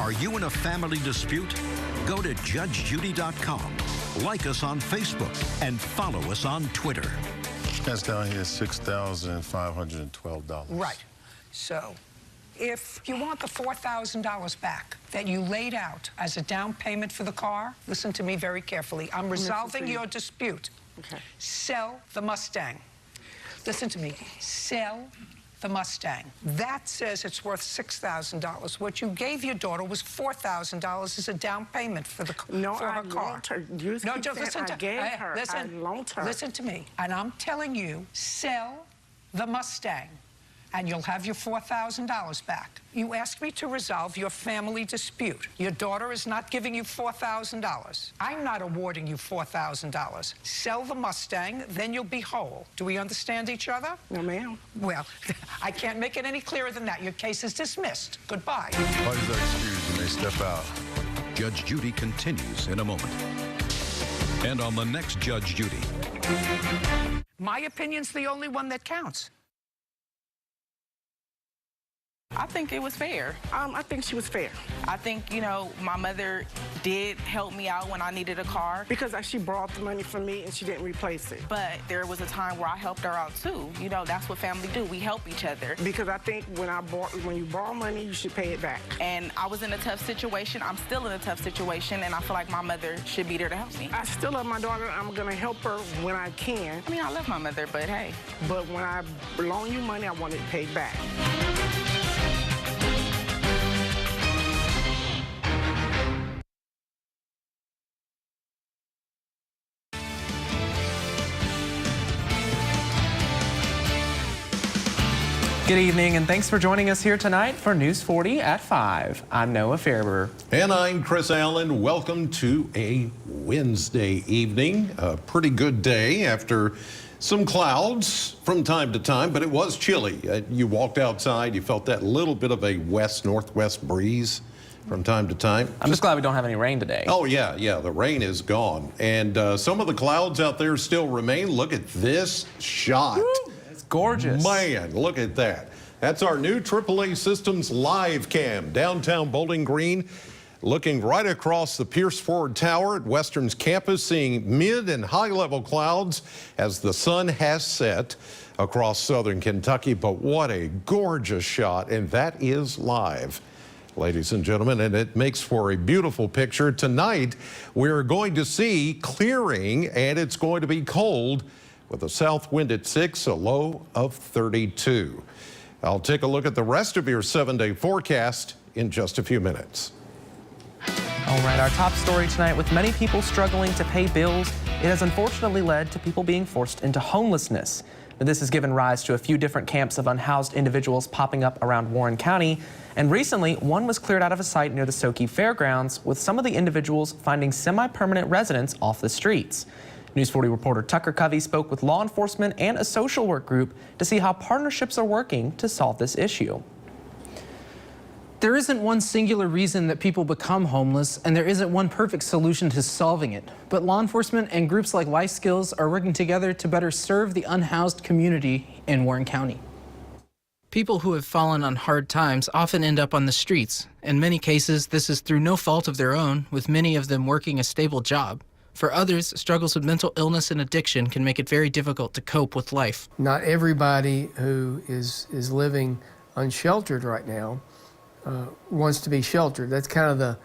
Are you in a family dispute? Go to judgejudy.com, like us on Facebook, and follow us on Twitter. That's down here $6,512. Right. So if you want the $4,000 back that you laid out as a down payment for the car, listen to me very carefully. I'm resolving your dispute. Okay. Sell the Mustang. Listen to me. Sell the Mustang. That says it's worth $6,000. What you gave your daughter was $4,000 as a down payment for her car. No, I loaned her. You No, keep just saying listen I to gave her. listen, I loaned her. Listen to me. And I'm telling you, sell the Mustang, and you'll have your $4,000 back. You asked me to resolve your family dispute. Your daughter is not giving you $4,000. I'm not awarding you $4,000. Sell the Mustang, then you'll be whole. Do we understand each other? No, ma'am. Well, I can't make it any clearer than that. Your case is dismissed. Goodbye. Parties are excused. You may step out. Judge Judy continues in a moment. And on the next Judge Judy. My opinion's the only one that counts. I think it was fair. I think she was fair. I think, you know, my mother did help me out when I needed a car. Because she borrowed the money from me and she didn't replace it. But there was a time where I helped her out too. You know, that's what family do. We help each other. Because I think when you borrow money, you should pay it back. And I was in a tough situation. I'm still in a tough situation, and I feel like my mother should be there to help me. I still love my daughter. I'm going to help her when I can. I mean, I love my mother, but hey. But when I loan you money, I want it paid back. Good evening, and thanks for joining us here tonight for News 40 at 5. I'm Noah Fairber. And I'm Chris Allen. Welcome to a Wednesday evening. A pretty good day after some clouds from time to time, but it was chilly. You walked outside, you felt that little bit of a west-northwest breeze from time to time. I'm just glad we don't have any rain today. Oh, yeah, the rain is gone. And some of the clouds out there still remain. Look at this shot. Woo, it's gorgeous. Man, look at that. That's our new AAA Systems live cam, downtown Bowling Green, looking right across the Pierce Ford Tower at Western's campus, seeing mid and high level clouds as the sun has set across southern Kentucky. But what a gorgeous shot, and that is live, ladies and gentlemen, and it makes for a beautiful picture. Tonight, we're going to see clearing, and it's going to be cold with a south wind at 6, a low of 32. I'll take a look at the rest of your 7-day forecast in just a few minutes. All right, our top story tonight, with many people struggling to pay bills, it has unfortunately led to people being forced into homelessness. This has given rise to a few different camps of unhoused individuals popping up around Warren County. And recently, one was cleared out of a site near the Soki Fairgrounds, with some of the individuals finding semi-permanent residence off the streets. News 40 reporter Tucker Covey spoke with law enforcement and a social work group to see how partnerships are working to solve this issue. There isn't one singular reason that people become homeless, and there isn't one perfect solution to solving it. But law enforcement and groups like Life Skills are working together to better serve the unhoused community in Warren County. People who have fallen on hard times often end up on the streets. In many cases, this is through no fault of their own, with many of them working a stable job. For others, struggles with mental illness and addiction can make it very difficult to cope with life. Not everybody who is living unsheltered right now wants to be sheltered. That's kind of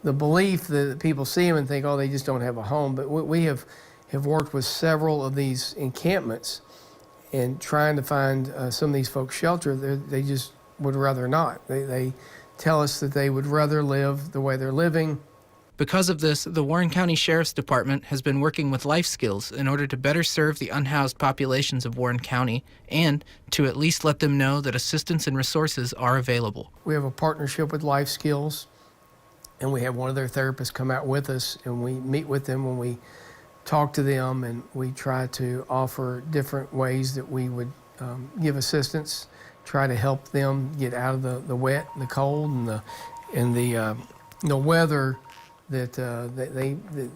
the belief that people see them and think, oh, they just don't have a home. But we have worked with several of these encampments and trying to find some of these folks shelter. They just would rather not. They tell us that they would rather live the way they're living. Because of this, the Warren County Sheriff's Department has been working with Life Skills in order to better serve the unhoused populations of Warren County and to at least let them know that assistance and resources are available. We have a partnership with Life Skills, and we have one of their therapists come out with us, and we meet with them when we talk to them, and we try to offer different ways that we would give assistance, try to help them get out of the wet, the cold, and the weather that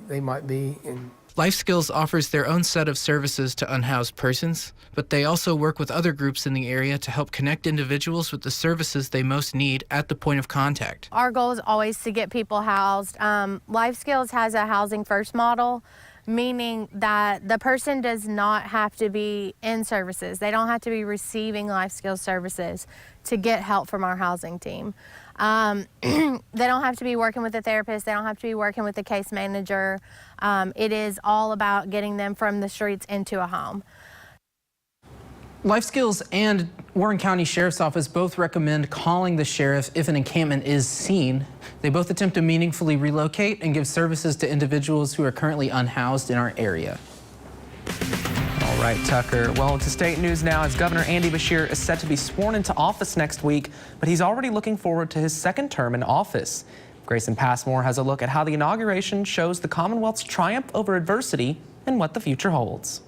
they might be in. Life Skills offers their own set of services to unhoused persons, but they also work with other groups in the area to help connect individuals with the services they most need at the point of contact. Our goal is always to get people housed. Life Skills has a housing first model, meaning that the person does not have to be in services. They don't have to be receiving life skills services to get help from our housing team. They don't have to be working with a therapist. They don't have to be working with a case manager. It is all about getting them from the streets into a home. Life Skills and Warren County Sheriff's Office both recommend calling the sheriff if an encampment is seen. They both attempt to meaningfully relocate and give services to individuals who are currently unhoused in our area. All right, Tucker. Well, to state news now, as Governor Andy Beshear is set to be sworn into office next week, but he's already looking forward to his second term in office. Grayson Passmore has a look at how the inauguration shows the Commonwealth's triumph over adversity and what the future holds.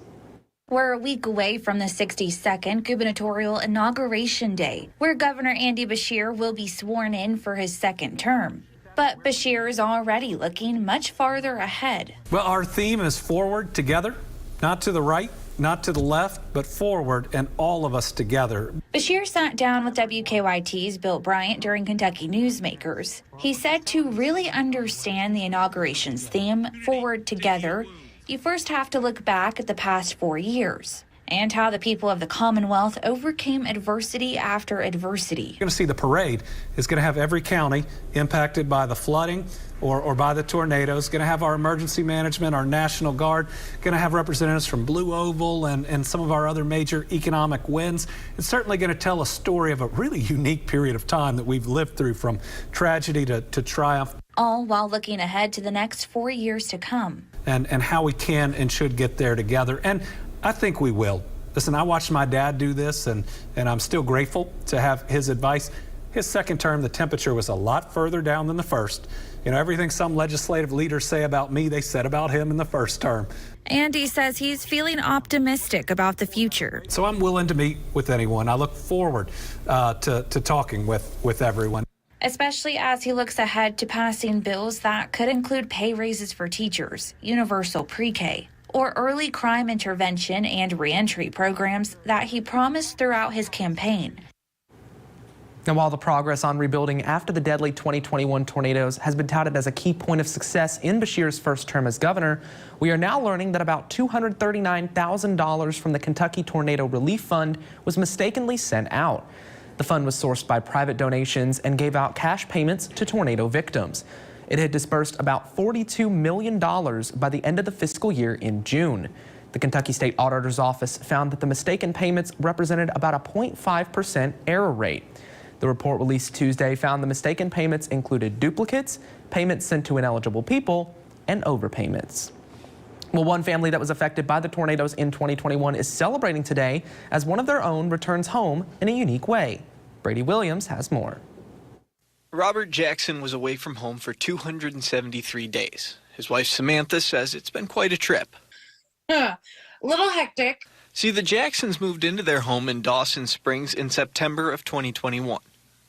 We're a week away from the 62nd gubernatorial inauguration day, where Governor Andy Beshear will be sworn in for his second term. But Beshear is already looking much farther ahead. Well, our theme is forward together, not to the right, not to the left, but forward and all of us together. Beshear sat down with WKYT's Bill Bryant during Kentucky Newsmakers. He said to really understand the inauguration's theme, forward together, you first have to look back at the past 4 years and how the people of the Commonwealth overcame adversity after adversity. You're going to see the parade is going to have every county impacted by the flooding or by the tornadoes. Going to have our emergency management, our National Guard, going to have representatives from Blue Oval and some of our other major economic wins. It's certainly going to tell a story of a really unique period of time that we've lived through, from tragedy to triumph. All while looking ahead to the next 4 years to come. And how we can and should get there together. And I think we will. Listen, I watched my dad do this, and I'm still grateful to have his advice. His second term, the temperature was a lot further down than the first. You know, everything some legislative leaders say about me, they said about him in the first term. Andy says he's feeling optimistic about the future. So I'm willing to meet with anyone. I look forward to talking with everyone. Especially as he looks ahead to passing bills that could include pay raises for teachers, universal pre-K, or early crime intervention and reentry programs that he promised throughout his campaign. And while the progress on rebuilding after the deadly 2021 tornadoes has been touted as a key point of success in Beshear's first term as governor, we are now learning that about $239,000 from the Kentucky Tornado Relief Fund was mistakenly sent out. The fund was sourced by private donations and gave out cash payments to tornado victims. It had disbursed about $42 million by the end of the fiscal year in June. The Kentucky State Auditor's Office found that the mistaken payments represented about a 0.5% error rate. The report released Tuesday found the mistaken payments included duplicates, payments sent to ineligible people, and overpayments. Well, one family that was affected by the tornadoes in 2021 is celebrating today as one of their own returns home in a unique way. Brady Williams has more. Robert Jackson was away from home for 273 days. His wife Samantha says it's been quite a trip. A little hectic. See, the Jacksons moved into their home in Dawson Springs in September of 2021.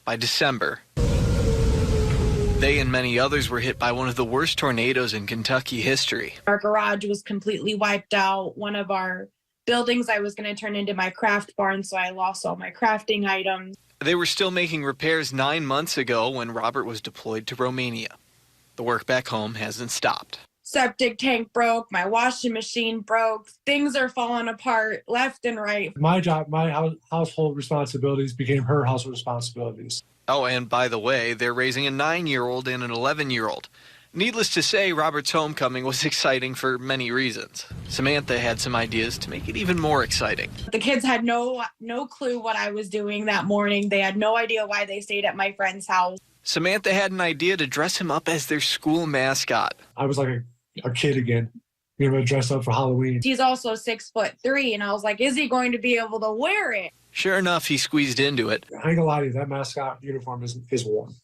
By December, they and many others were hit by one of the worst tornadoes in Kentucky history. Our garage was completely wiped out. One of our buildings I was going to turn into my craft barn, so I lost all my crafting items. They were still making repairs 9 months ago when Robert was deployed to Romania. The work back home hasn't stopped. Septic tank broke, my washing machine broke, things are falling apart left and right. My job, my household responsibilities became her household responsibilities. Oh, and by the way, they're raising a 9-year-old and an 11-year-old. Needless to say, Robert's homecoming was exciting for many reasons. Samantha had some ideas to make it even more exciting. The kids had no clue what I was doing that morning. They had no idea why they stayed at my friend's house. Samantha had an idea to dress him up as their school mascot. I was like a kid again. We were going to dress up for Halloween. He's also 6'3", and I was like, is he going to be able to wear it? Sure enough, he squeezed into it. I ain't gonna lie to you, that mascot uniform is warm.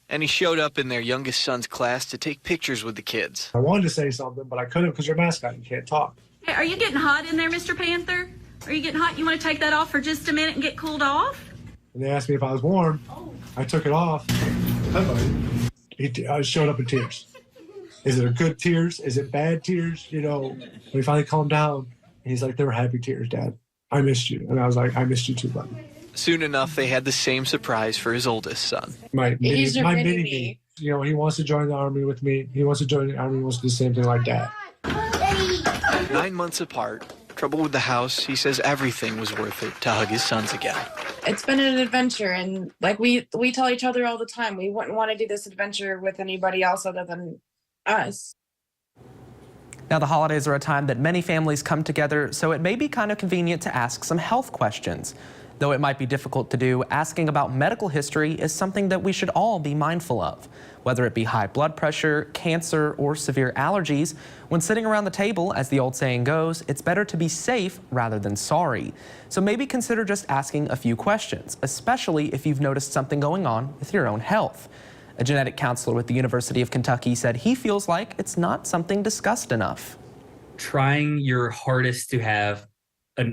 And he showed up in their youngest son's class to take pictures with the kids. I wanted to say something, but I couldn't because you're a mascot. You can't talk. Hey, are you getting hot in there, Mr. Panther? Are you getting hot? You want to take that off for just a minute and get cooled off? And they asked me if I was warm. I took it off. He showed up in tears. is it a good tears? Is it bad tears? You know, when he finally calmed down, he's like, they were happy tears, Dad. I missed you. And I was like, I missed you too, buddy. Soon enough, they had the same surprise for his oldest son. My mini-me. You know, he wants to join the Army with me. He wants to join the Army. He wants to do the same thing like Dad. 9 months apart, trouble with the house, he says everything was worth it to hug his sons again. It's been an adventure, and like we tell each other all the time, we wouldn't want to do this adventure with anybody else other than us. Now, the holidays are a time that many families come together, so it may be kind of convenient to ask some health questions. Though it might be difficult to do, asking about medical history is something that we should all be mindful of. Whether it be high blood pressure, cancer, or severe allergies, when sitting around the table, as the old saying goes, it's better to be safe rather than sorry. So maybe consider just asking a few questions, especially if you've noticed something going on with your own health. A genetic counselor with the University of Kentucky said he feels like it's not something discussed enough. Trying your hardest to have a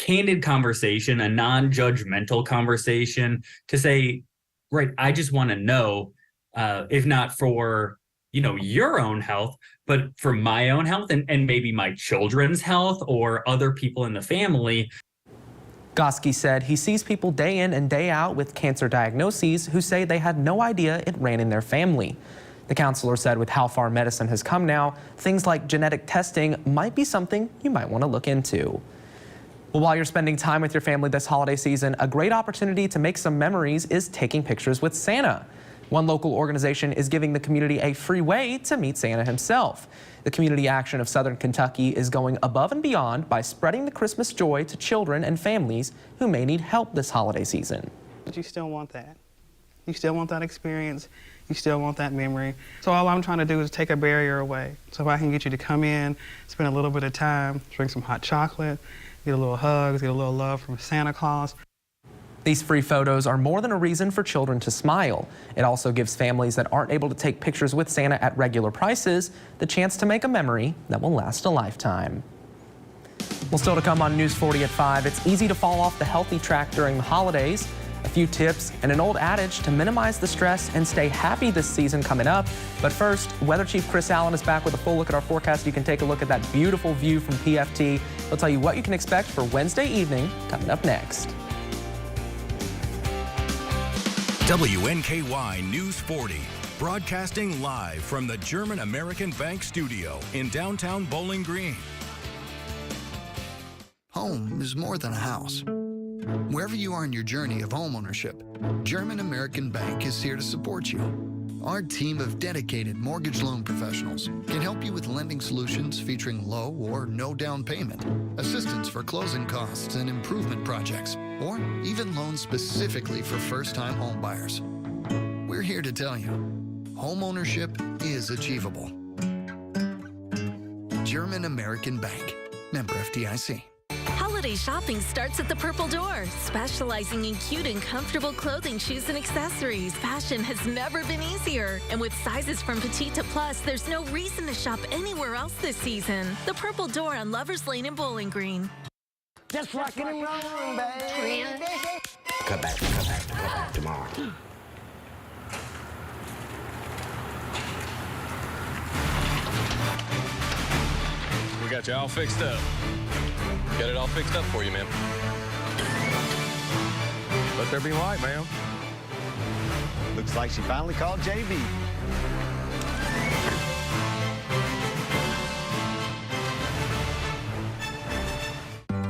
candid conversation, a non-judgmental conversation to say, right, I just want to know, if not for, your own health, but for my own health and maybe my children's health or other people in the family. Goski said he sees people day in and day out with cancer diagnoses who say they had no idea it ran in their family. The counselor said with how far medicine has come now, things like genetic testing might be something you might want to look into. Well, while you're spending time with your family this holiday season, a great opportunity to make some memories is taking pictures with Santa. One local organization is giving the community a free way to meet Santa himself. The Community Action of Southern Kentucky is going above and beyond by spreading the Christmas joy to children and families who may need help this holiday season. But you still want that. You still want that experience. You still want that memory. So all I'm trying to do is take a barrier away. So if I can get you to come in, spend a little bit of time, drink some hot chocolate, get a little hugs, get a little love from Santa Claus. These free photos are more than a reason for children to smile. It also gives families that aren't able to take pictures with Santa at regular prices the chance to make a memory that will last a lifetime. Well, still to come on News 40 at 5, it's easy to fall off the healthy track during the holidays. A few tips and an old adage to minimize the stress and stay happy this season coming up. But first, Weather Chief Chris Allen is back with a full look at our forecast. You can take a look at that beautiful view from PFT. He'll tell you what you can expect for Wednesday evening coming up next. WNKY News 40, broadcasting live from the German American Bank studio in downtown Bowling Green. Home is more than a house. Wherever you are in your journey of homeownership, German American Bank is here to support you. Our team of dedicated mortgage loan professionals can help you with lending solutions featuring low or no down payment, assistance for closing costs and improvement projects, or even loans specifically for first-time home buyers. We're here to tell you, homeownership is achievable. German American Bank, member FDIC. Holiday shopping starts at the Purple Door, specializing in cute and comfortable clothing, shoes, and accessories. Fashion has never been easier. And with sizes from petite to plus, there's no reason to shop anywhere else this season. The Purple Door on Lovers Lane in Bowling Green. Just rockin' and rollin', baby. Come back tomorrow. We got you all fixed up. Got it all fixed up for you, ma'am. Let there be light, ma'am. Looks like she finally called JB.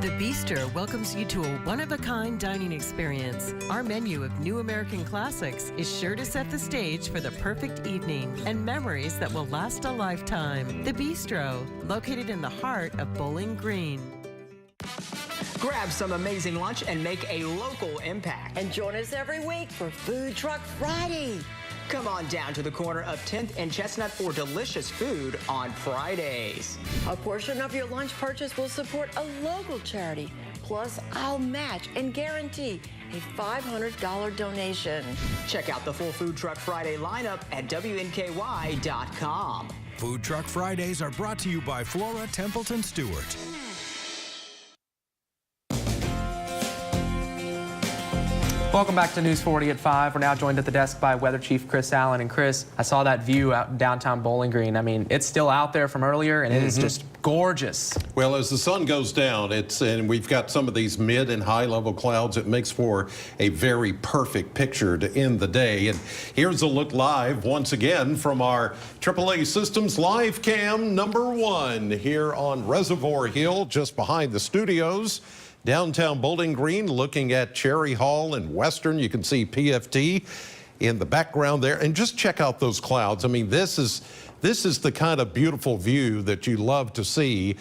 The Bistro welcomes you to a one-of-a-kind dining experience. Our menu of new American classics is sure to set the stage for the perfect evening and memories that will last a lifetime. The Bistro, located in the heart of Bowling Green. Grab some amazing lunch and make a local impact. And join us every week for Food Truck Friday. Come on down to the corner of 10th and Chestnut for delicious food on Fridays. A portion of your lunch purchase will support a local charity. Plus, I'll match and guarantee a $500 donation. Check out the full Food Truck Friday lineup at WNKY.com. Food Truck Fridays are brought to you by Flora Templeton Stewart. Welcome back to News 40 at 5. We're now joined at the desk by Weather Chief Chris Allen. And Chris, I saw that view out in downtown Bowling Green. I mean, it's still out there from earlier, and it is just gorgeous. Well, as the sun goes down, and we've got some of these mid and high level clouds, it makes for a very perfect picture to end the day. And here's a look live once again from our AAA Systems live cam #1 here on Reservoir Hill, just behind the studios. Downtown Bowling Green, looking at Cherry Hall and Western. You can see PFT in the background there. And just check out those clouds. I mean, this is the kind of beautiful view that you love to see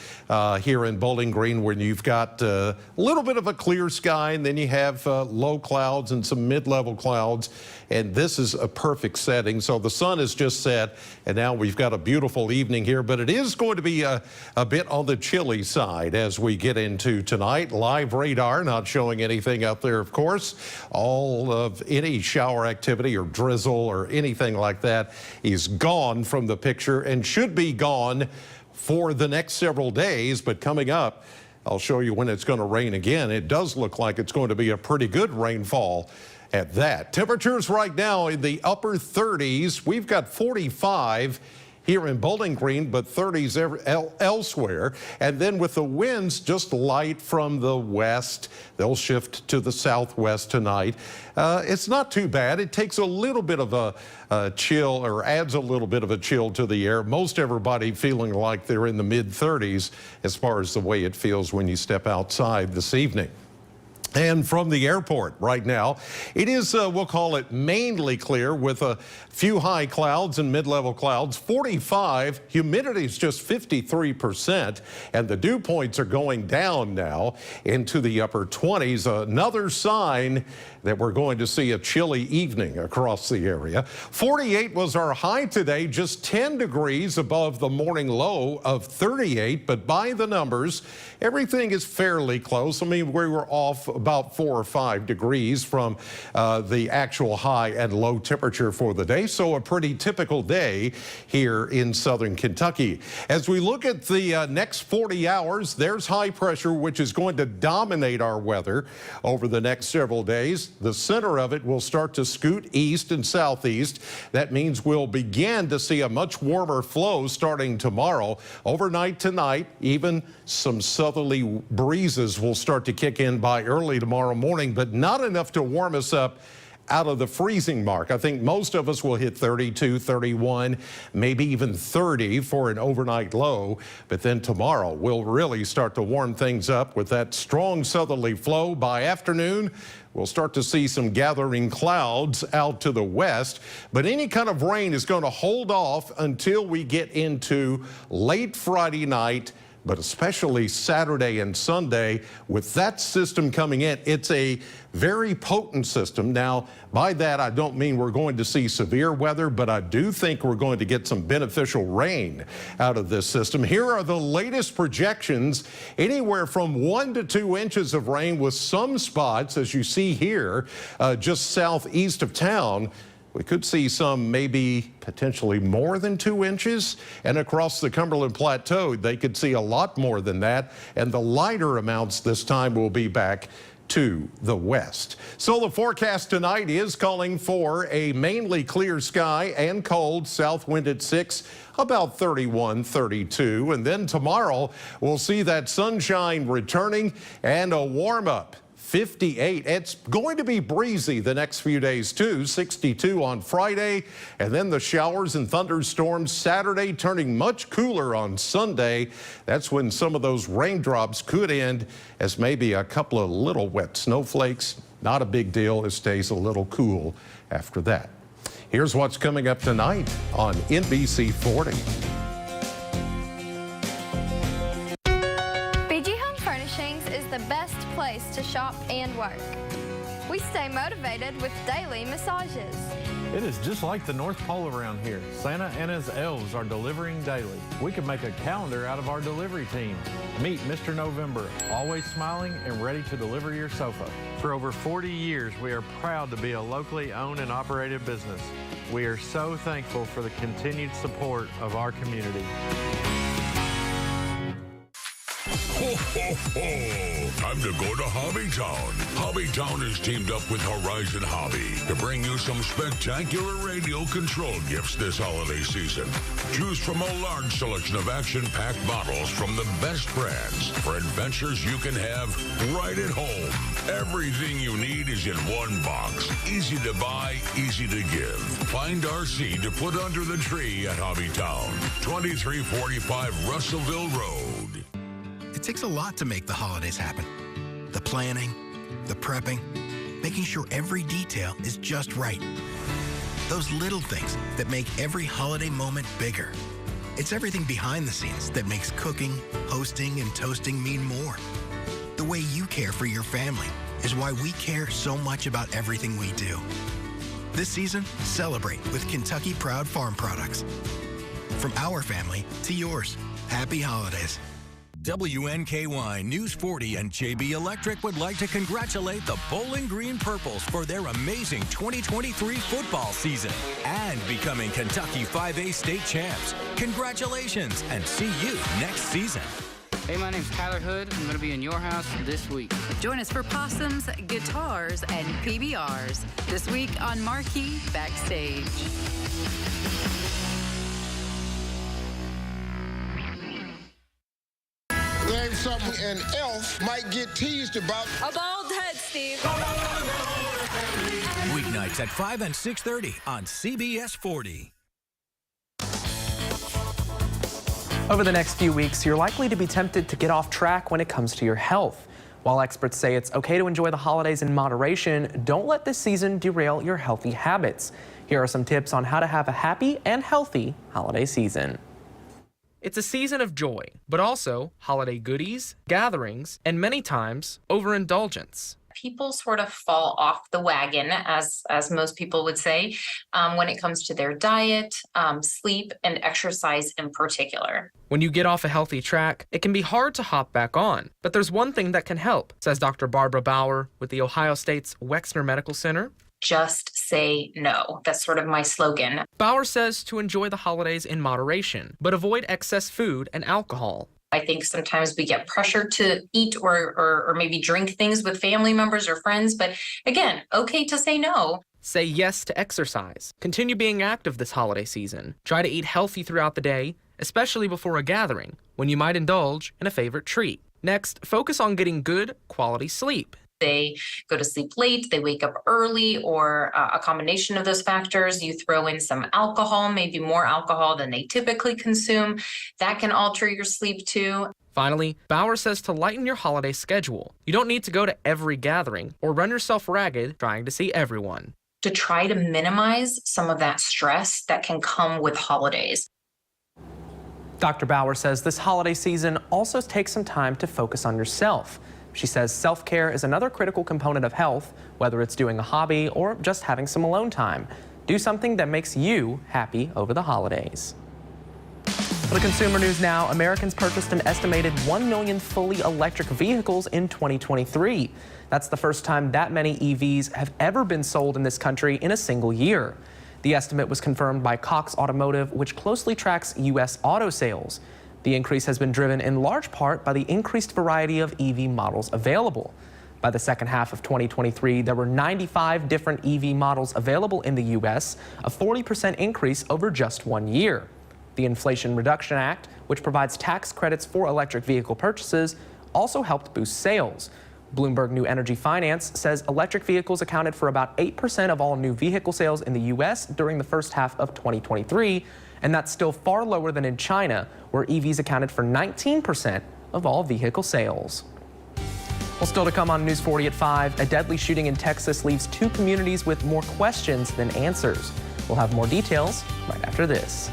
here in Bowling Green, when you've got a little bit of a clear sky, and then you have low clouds and some mid-level clouds. And this is a perfect setting. So the sun has just set, and now we've got a beautiful evening here, but it is going to be a bit on the chilly side as we get into tonight. Live radar not showing anything out there, of course. All of any shower activity or drizzle or anything like that is gone from the picture and should be gone for the next several days. But coming up, I'll show you when it's going to rain again. It does look like it's going to be a pretty good rainfall at that. Temperatures right now in the upper 30s. We've got 45 here in Bowling Green, but 30s elsewhere. And then with the winds just light from the west, they'll shift to the southwest tonight. It's not too bad. It takes a little bit of a chill, or adds a little bit of a chill to the air. Most everybody feeling like they're in the mid-30s as far as the way it feels when you step outside this evening. And from the airport right now, it is, we'll call it mainly clear, with a few high clouds and mid-level clouds. 45, humidity is just 53%, and the dew points are going down now into the upper 20s. Another sign that we're going to see a chilly evening across the area. 48 was our high today, just 10 degrees above the morning low of 38, but by the numbers, everything is fairly close. I mean, we were off about 4 or 5 degrees from the actual high and low temperature for the day. So a pretty typical day here in southern Kentucky. As we look at the next 40 hours, there's high pressure, which is going to dominate our weather over the next several days. The center of it will start to scoot east and southeast. That means we'll begin to see a much warmer flow starting tomorrow. Overnight tonight, even some southerly breezes will start to kick in by early tomorrow morning, but not enough to warm us up out of the freezing mark. I think most of us will hit 32, 31, maybe even 30 for an overnight low. But then tomorrow we'll really start to warm things up with that strong southerly flow. By afternoon, we'll start to see some gathering clouds out to the west, but any kind of rain is going to hold off until we get into late Friday night, but especially Saturday and Sunday. With that system coming in, it's a very potent system. Now, by that, I don't mean we're going to see severe weather, but I do think we're going to get some beneficial rain out of this system. Here are the latest projections, anywhere from 1 to 2 inches of rain, with some spots, as you see here, just southeast of town. We could see some, maybe potentially more than 2 inches, and across the Cumberland Plateau, they could see a lot more than that, and the lighter amounts this time will be back to the west. So the forecast tonight is calling for a mainly clear sky and cold, south wind at 6, about 31, 32, and then tomorrow we'll see that sunshine returning and a warm up. 58. It's going to be breezy the next few days too. 62 on Friday, and then the showers and thunderstorms Saturday, turning much cooler on Sunday. That's when some of those raindrops could end as maybe a couple of little wet snowflakes. Not a big deal. It stays a little cool after that. Here's what's coming up tonight on NBC 40. The best place to shop and work. We stay motivated with daily massages. It is just like the North Pole around here. Santa and his elves are delivering daily. We can make a calendar out of our delivery team. Meet Mr. November, always smiling and ready to deliver your sofa. For over 40 years, we are proud to be a locally owned and operated business. We are so thankful for the continued support of our community. ho, ho! Time to go to Hobbytown. Hobbytown has teamed up with Horizon Hobby to bring you some spectacular radio control gifts this holiday season. Choose from a large selection of action-packed models from the best brands for adventures you can have right at home. Everything you need is in one box. Easy to buy, easy to give. Find RC to put under the tree at Hobbytown. 2345 Russellville Road. It takes a lot to make the holidays happen. The planning, the prepping, making sure every detail is just right. Those little things that make every holiday moment bigger. It's everything behind the scenes that makes cooking, hosting, and toasting mean more. The way you care for your family is why we care so much about everything we do. This season, celebrate with Kentucky Proud Farm Products. From our family to yours, happy holidays. WNKY News 40 and JB Electric would like to congratulate the Bowling Green Purples for their amazing 2023 football season and becoming Kentucky 5A state champs. Congratulations and see you next season. Hey, my name's Tyler Hood. I'm going to be in your house this week. Join us for possums, guitars, and PBRs this week on Marquee Backstage. Name something an elf might get teased about. A bald head, Steve. Weeknights at 5 and 6:30 on CBS 40. Over the next few weeks, you're likely to be tempted to get off track when it comes to your health. While experts say it's okay to enjoy the holidays in moderation, don't let this season derail your healthy habits. Here are some tips on how to have a happy and healthy holiday season. It's a season of joy, but also holiday goodies, gatherings, and many times overindulgence. People sort of fall off the wagon, as most people would say, when it comes to their diet, sleep, and exercise in particular. When you get off a healthy track, it can be hard to hop back on. But there's one thing that can help, says Dr. Barbara Bauer with the Ohio State's Wexner Medical Center. Just say no. That's sort of my slogan. Bauer says to enjoy the holidays in moderation, but avoid excess food and alcohol. I think sometimes we get pressured to eat or maybe drink things with family members or friends. But again, okay to say no. Say yes to exercise. Continue being active this holiday season. Try to eat healthy throughout the day, especially before a gathering, when you might indulge in a favorite treat. Next, focus on getting good, quality sleep. They go to sleep late, they wake up early, or a combination of those factors. You throw in some alcohol, maybe more alcohol than they typically consume. That can alter your sleep too. Finally, Bauer says to lighten your holiday schedule. You don't need to go to every gathering or run yourself ragged trying to see everyone. To try to minimize some of that stress that can come with holidays. Dr. Bauer says this holiday season also takes some time to focus on yourself. She says self-care is another critical component of health, whether it's doing a hobby or just having some alone time. Do something that makes you happy over the holidays. For the consumer news now, Americans purchased an estimated 1 million fully electric vehicles in 2023. That's the first time that many EVs have ever been sold in this country in a single year. The estimate was confirmed by Cox Automotive, which closely tracks U.S. auto sales. The increase has been driven in large part by the increased variety of EV models available. By the second half of 2023, there were 95 different EV models available in the U.S., a 40% increase over just 1 year. The Inflation Reduction Act, which provides tax credits for electric vehicle purchases, also helped boost sales. Bloomberg New Energy Finance says electric vehicles accounted for about 8% of all new vehicle sales in the U.S. during the first half of 2023, and that's still far lower than in China, where EVs accounted for 19% of all vehicle sales. Well, still to come on News 40 at 5, a deadly shooting in Texas leaves 2 communities with more questions than answers. We'll have more details right after this.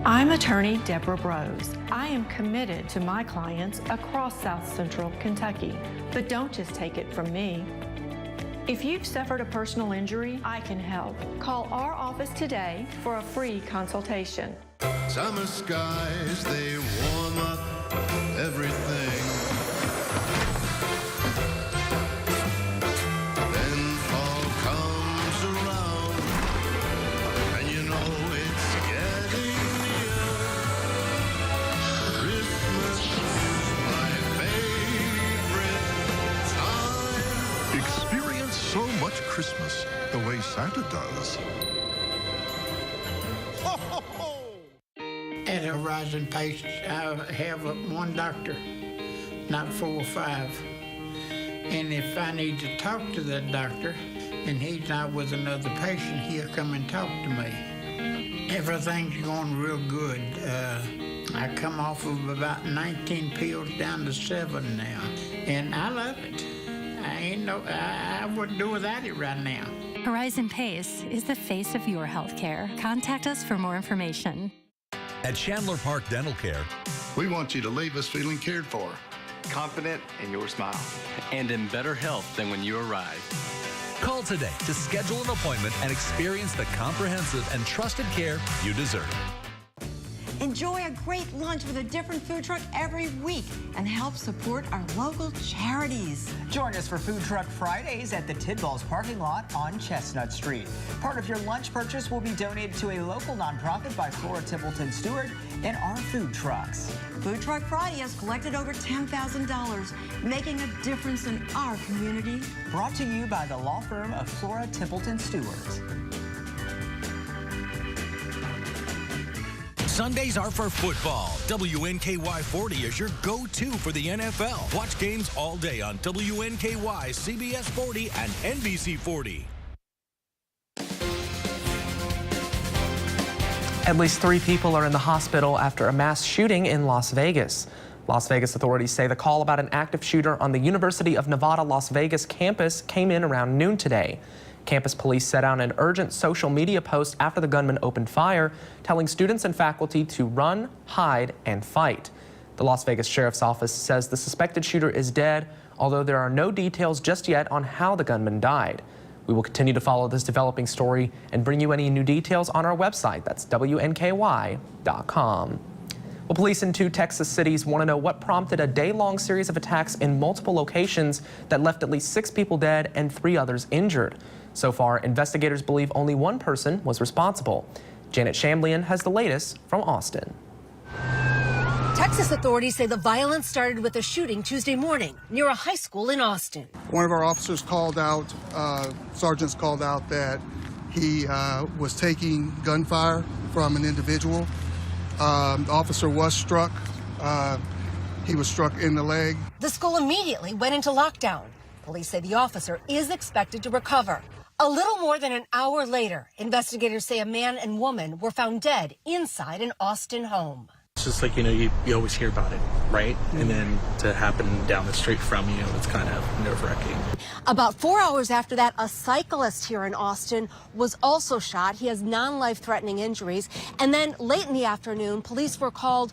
I'm attorney Deborah Brose. I am committed to my clients across South Central Kentucky. But don't just take it from me. If you've suffered a personal injury, I can help. Call our office today for a free consultation. Summer skies, they warm up everything. Then fall comes around, and you know it's getting near. Christmas the way Santa does. At Horizon Pace, I have one doctor, not 4 or 5. And if I need to talk to that doctor and he's not with another patient, he'll come and talk to me. Everything's going real good. I come off of about 19 pills down to 7 now, and I love it. I wouldn't do without it right now. Horizon Pace is the face of your healthcare. Contact us for more information. At Chandler Park Dental Care, we want you to leave us feeling cared for. Confident in your smile. And in better health than when you arrived. call today to schedule an appointment and experience the comprehensive and trusted care you deserve. Enjoy a great lunch with a different food truck every week and help support our local charities. Join us for Food Truck Fridays at the Tidballs parking lot on Chestnut Street. Part of your lunch purchase will be donated to a local nonprofit by Flora Templeton Stewart and our food trucks. Food Truck Friday has collected over $10,000, making a difference in our community. Brought to you by the law firm of Flora Templeton Stewart. Sundays are for football. WNKY 40 is your go-to for the NFL. Watch games all day on WNKY, CBS 40, and NBC 40. At least 3 people are in the hospital after a mass shooting in Las Vegas. Las Vegas authorities say the call about an active shooter on the University of Nevada, Las Vegas campus came in around noon today. Campus police set out an urgent social media post after the gunman opened fire, telling students and faculty to run, hide, and fight. The Las Vegas Sheriff's Office says the suspected shooter is dead, although there are no details just yet on how the gunman died. We will continue to follow this developing story and bring you any new details on our website. That's WNKY.com. Well, police in 2 Texas cities want to know what prompted a day-long series of attacks in multiple locations that left at least 6 people dead and 3 others injured. So far, investigators believe only 1 person was responsible. Janet Shamblian has the latest from Austin. Texas authorities say the violence started with a shooting Tuesday morning near a high school in Austin. One of our officers called out, sergeants called out that he was taking gunfire from an individual. The officer was struck. He was struck in the leg. The school immediately went into lockdown. Police say the officer is expected to recover. A little more than an hour later, investigators say a man and woman were found dead inside an Austin home. It's just like, you always hear about it, right? And then to happen down the street from you, it's kind of nerve-wracking. About 4 hours after that, a cyclist here in Austin was also shot. He has non-life-threatening injuries. And then late in the afternoon, police were called,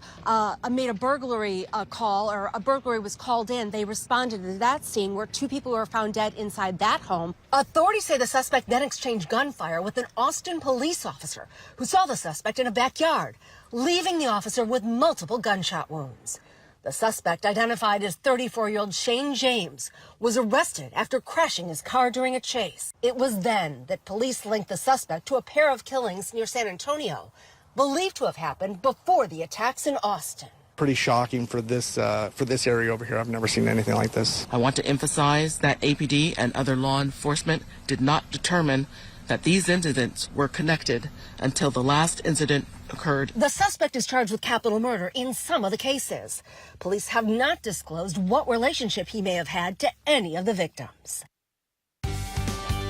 made a burglary call, or a burglary was called in. They responded to that scene where 2 people were found dead inside that home. Authorities say the suspect then exchanged gunfire with an Austin police officer who saw the suspect in a backyard, leaving the officer with multiple gunshot wounds. The suspect, identified as 34-year-old Shane James, was arrested after crashing his car during a chase. It was then that police linked the suspect to a pair of killings near San Antonio, believed to have happened before the attacks in Austin. Pretty shocking for this area over here. I've never seen anything like this. I want to emphasize that APD and other law enforcement did not determine that these incidents were connected until the last incident occurred. The suspect is charged with capital murder in some of the cases. Police have not disclosed what relationship he may have had to any of the victims.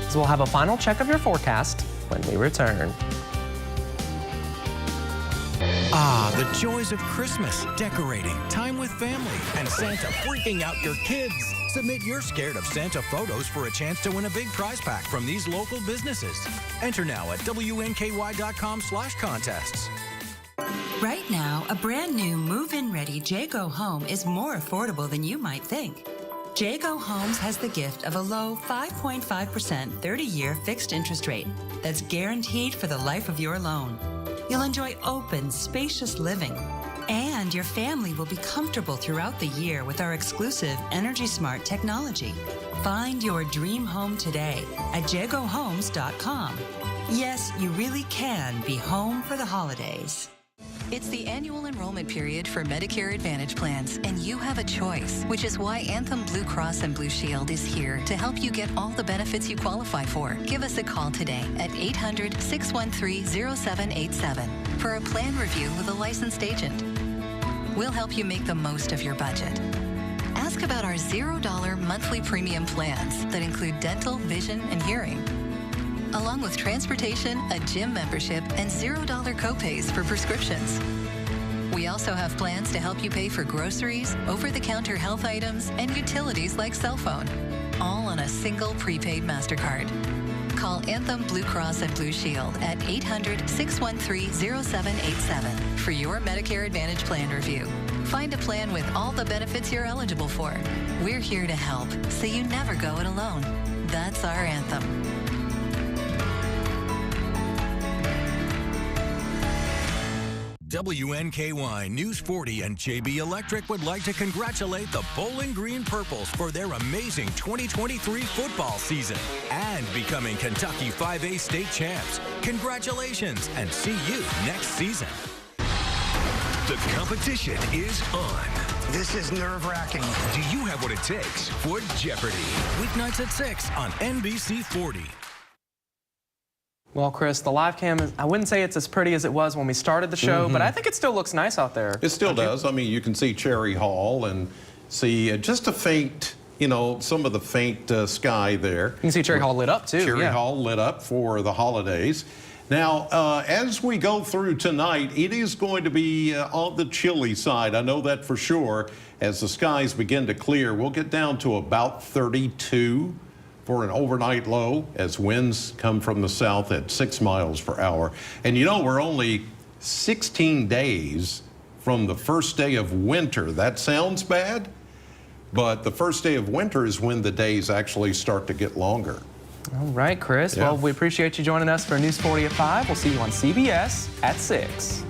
So we'll have a final check of your forecast when we return. Ah, the joys of Christmas, decorating, time with family, and Santa freaking out your kids. Submit your Scared of Santa photos for a chance to win a big prize pack from these local businesses. Enter now at WNKY.com/contests. Right now, a brand new move-in ready Jayco home is more affordable than you might think. Jayco Homes has the gift of a low 5.5% 30-year fixed interest rate that's guaranteed for the life of your loan. You'll enjoy open, spacious living, and your family will be comfortable throughout the year with our exclusive Energy Smart technology. Find your dream home today at JaycoHomes.com. Yes, you really can be home for the holidays. It's the annual enrollment period for Medicare Advantage plans, and you have a choice, which is why Anthem Blue Cross and Blue Shield is here to help you get all the benefits you qualify for. Give us a call today at 800-613-0787 for a plan review with a licensed agent. We'll help you make the most of your budget. Ask about our $0 monthly premium plans that include dental, vision, and hearing, along with transportation, a gym membership, and $0 copays for prescriptions. We also have plans to help you pay for groceries, over-the-counter health items, and utilities like cell phone, all on a single prepaid MasterCard. Call Anthem Blue Cross and Blue Shield at 800-613-0787 for your Medicare Advantage plan review. Find a plan with all the benefits you're eligible for. We're here to help, so you never go it alone. That's our anthem. WNKY News 40 and JB Electric would like to congratulate the Bowling Green Purples for their amazing 2023 football season and becoming Kentucky 5A state champs. Congratulations, and see you next season. The competition is on. This is nerve-wracking. Do you have what it takes for Jeopardy? Weeknights at 6 on NBC 40. Well, Chris, the live cam, I wouldn't say it's as pretty as it was when we started the show, but I think it still looks nice out there. It still does. I mean, you can see Cherry Hall and see just a faint, you know, some of the faint sky there. You can see Cherry Hall lit up, too. Cherry Hall lit up for the holidays. Now, as we go through tonight, it is going to be on the chilly side. I know that for sure. As the skies begin to clear, we'll get down to about 32 for an overnight low as winds come from the south at 6 miles per hour. And you know, we're only 16 days from the first day of winter. That sounds bad, but the first day of winter is when the days actually start to get longer. All right, Chris. Yeah. Well, we appreciate you joining us for News 40 at 5. We'll see you on CBS at 6.